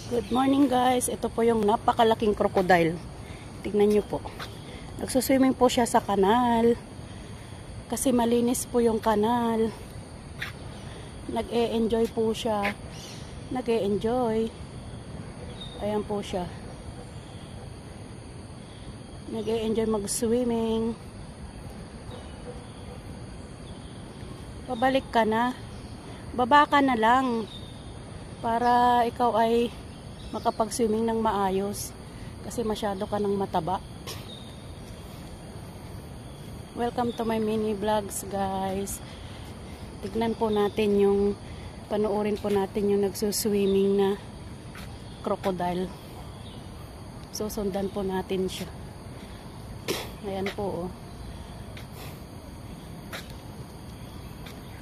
Good morning guys. Ito po yung napakalaking crocodile. Tingnan nyo po. Nagsuswimming po siya sa kanal. Kasi malinis po yung kanal. Nag-e-enjoy po siya. Nag-e-enjoy. Ayan po siya. Nag-e-enjoy mag-swimming. Pabalik ka na. Baba ka na lang. Para ikaw ay makapag-swimming ng maayos kasi masyado ka ng mataba. Welcome to my mini vlogs guys. Tignan po natin panoorin po natin yung nagsuswimming na crocodile. Susundan po natin siya. Ayan po oh.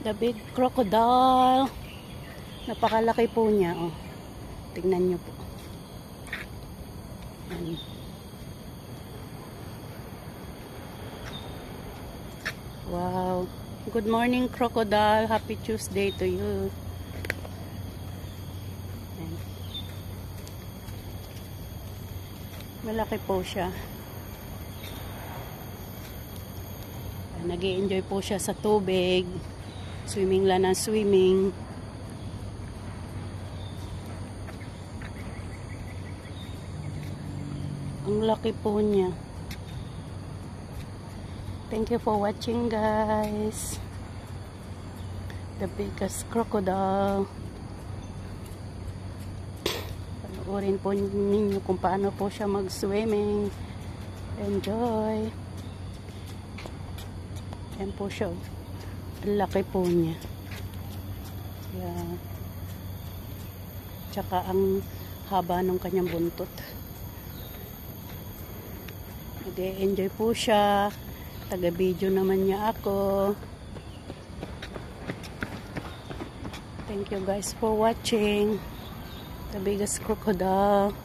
The big crocodile. Napakalaki po niya oh. Tignan nyo po. Ayan. Wow. Good morning crocodile. Happy Tuesday to you. Ayan. Malaki po siya. Nag-i-enjoy po siya sa tubig. Swimming lang ng swimming. Ang laki po niya. Thank you for watching guys. The biggest crocodile. Panoorin po ninyo kung paano po siya mag-swimming. Enjoy. Ayan po siya. Ang laki po niya. Yeah. Tsaka ang haba ng kanyang buntot. Nag-e-enjoy po siya. Taga-video naman niya ako. Thank you guys for watching. The biggest crocodile.